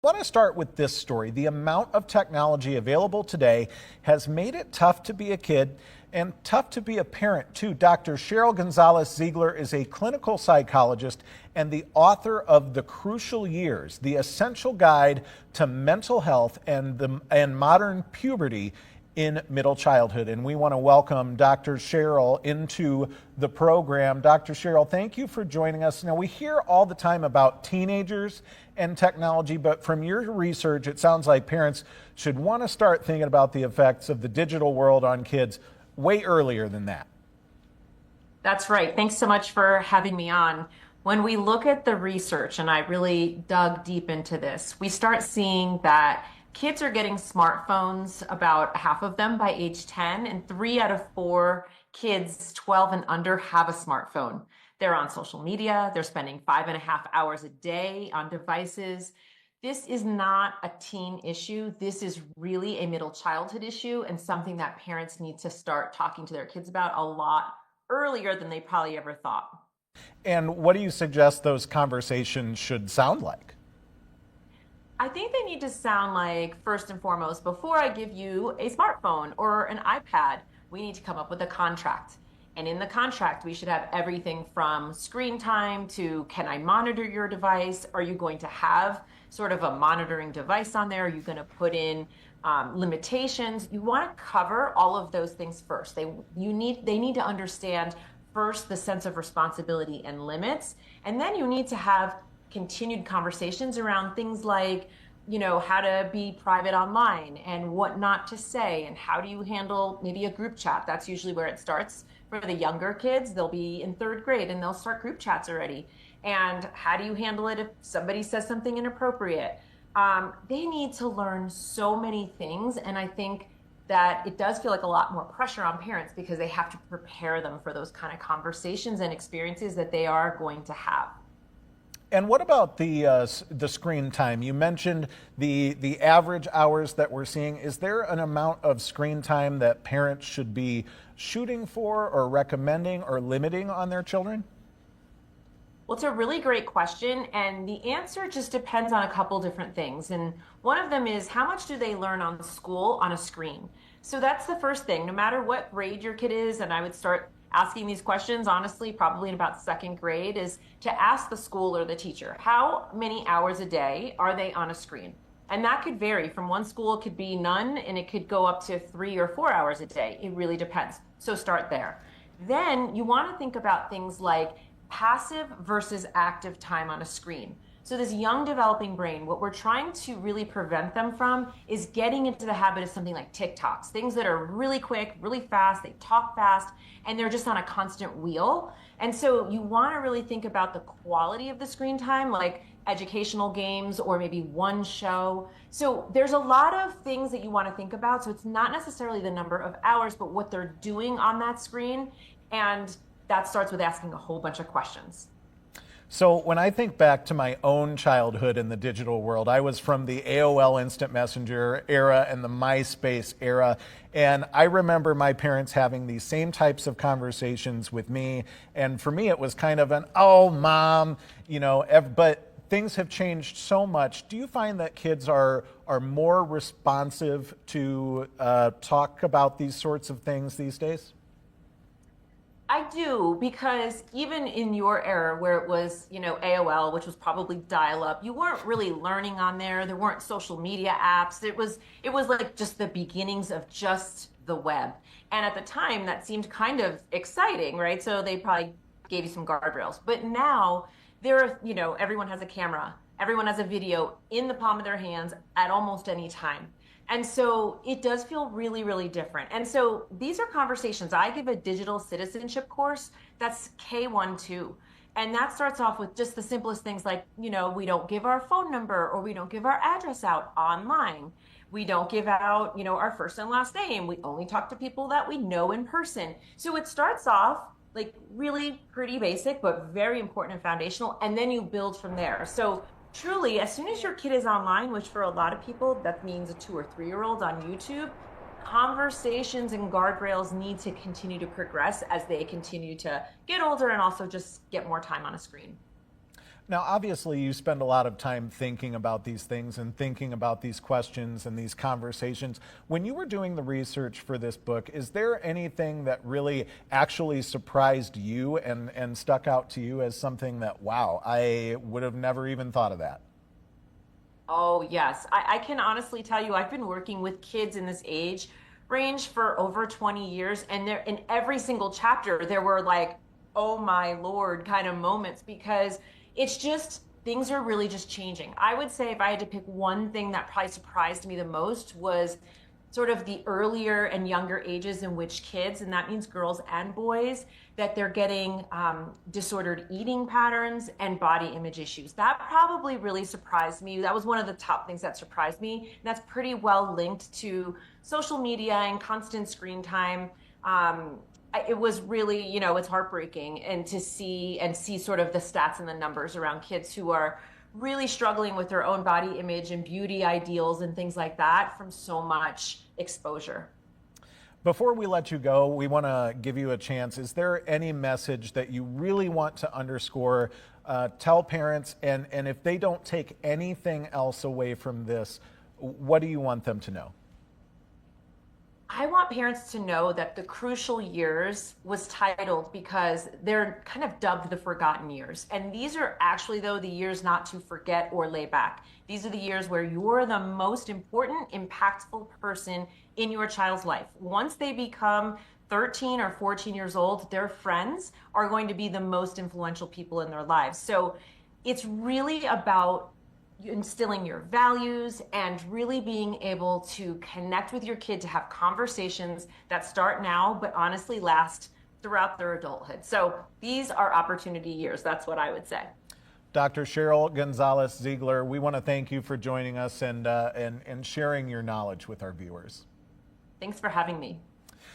I want to start with this story. The amount of technology available today has made it tough to be a kid and tough to be a parent, too. Dr. Cheryl Gonzalez-Ziegler is a clinical psychologist and the author of The Crucial Years, the essential guide to mental health and modern puberty in middle childhood. And we want to welcome Dr. Cheryl into the program. Dr. Cheryl, thank you for joining us. Now, we hear all the time about teenagers and technology, but from your research, it sounds like parents should want to start thinking about the effects of the digital world on kids way earlier than that. That's right. Thanks so much for having me on. When we look at the research, and I really dug deep into this, we start seeing that kids are getting smartphones, about half of them by age 10, and 3 out of 4 kids 12 and under have a smartphone. They're on social media, they're spending 5.5 hours a day on devices. This is not a teen issue. This is really a middle childhood issue and something that parents need to start talking to their kids about a lot earlier than they probably ever thought. And what do you suggest those conversations should sound like? I think they need to sound like, first and foremost, before I give you a smartphone or an iPad, we need to come up with a contract. And in the contract, we should have everything from screen time to, can I monitor your device? Are you going to have sort of a monitoring device on there? Are you going to put in limitations? You want to cover all of those things first. They need to understand first the sense of responsibility and limits, and then you need to have continued conversations around things like, how to be private online and what not to say, and how do you handle maybe a group chat. That's usually where it starts. For the younger kids, they'll be in 3rd grade and they'll start group chats already. And how do you handle it if somebody says something inappropriate? They need to learn so many things, and I think that it does feel like a lot more pressure on parents because they have to prepare them for those kind of conversations and experiences that they are going to have. And what about the screen time? You mentioned the average hours that we're seeing. Is there an amount of screen time that parents should be shooting for or recommending or limiting on their children? Well, it's a really great question, and the answer just depends on a couple different things. And one of them is, how much do they learn on school on a screen? So that's the first thing. No matter what grade your kid is, and I would start asking these questions, honestly, probably in about 2nd grade, is to ask the school or the teacher, how many hours a day are they on a screen? And that could vary. From one school, it could be none, and it could go up to 3 or 4 hours a day. It really depends. So start there. Then you want to think about things like passive versus active time on a screen. So this young developing brain, what we're trying to really prevent them from is getting into the habit of something like TikToks, things that are really quick, really fast, they talk fast, and they're just on a constant wheel. And so you want to really think about the quality of the screen time, like educational games or maybe one show. So there's a lot of things that you want to think about. So it's not necessarily the number of hours, but what they're doing on that screen. And that starts with asking a whole bunch of questions. So when I think back to my own childhood in the digital world, I was from the AOL Instant Messenger era and the MySpace era. And I remember my parents having these same types of conversations with me. And for me, it was kind of an, oh, mom, but things have changed so much. Do you find that kids are more responsive to talk about these sorts of things these days? I do, because even in your era where it was, AOL, which was probably dial-up, you weren't really learning on there. There weren't social media apps. It was like just the beginnings of just the web. And at the time, that seemed kind of exciting, right? So they probably gave you some guardrails. But now, everyone has a camera. Everyone has a video in the palm of their hands at almost any time. And so it does feel really, really different. And so these are conversations. I give a digital citizenship course that's K-1-2. And that starts off with just the simplest things like, we don't give our phone number or we don't give our address out online. We don't give out, our first and last name. We only talk to people that we know in person. So it starts off like really pretty basic, but very important and foundational. And then you build from there. So truly, as soon as your kid is online, which for a lot of people, that means a 2 or 3-year-old on YouTube, conversations and guardrails need to continue to progress as they continue to get older and also just get more time on a screen. Now, obviously, you spend a lot of time thinking about these things and thinking about these questions and these conversations. When you were doing the research for this book, is there anything that really actually surprised you and stuck out to you as something that, wow, I would have never even thought of that? Oh, yes. I can honestly tell you, I've been working with kids in this age range for over 20 years, and there in every single chapter, there were like, oh my Lord kind of moments because it's just things are really just changing. I would say if I had to pick one thing that probably surprised me the most was sort of the earlier and younger ages in which kids, and that means girls and boys, that they're getting disordered eating patterns and body image issues. That probably really surprised me. That was one of the top things that surprised me. And that's pretty well linked to social media and constant screen time. It was really, it's heartbreaking and to see sort of the stats and the numbers around kids who are really struggling with their own body image and beauty ideals and things like that from so much exposure. Before we let you go, we want to give you a chance. Is there any message that you really want to underscore, tell parents, and if they don't take anything else away from this, what do you want them to know? I want parents to know that the crucial years was titled because they're kind of dubbed the forgotten years. And these are actually, though, the years not to forget or lay back. These are the years where you're the most important, impactful person in your child's life. Once they become 13 or 14 years old, their friends are going to be the most influential people in their lives. So it's really about instilling your values and really being able to connect with your kid to have conversations that start now, but honestly last throughout their adulthood. So these are opportunity years. That's what I would say. Dr. Cheryl Gonzalez-Ziegler, we want to thank you for joining us and sharing your knowledge with our viewers. Thanks for having me.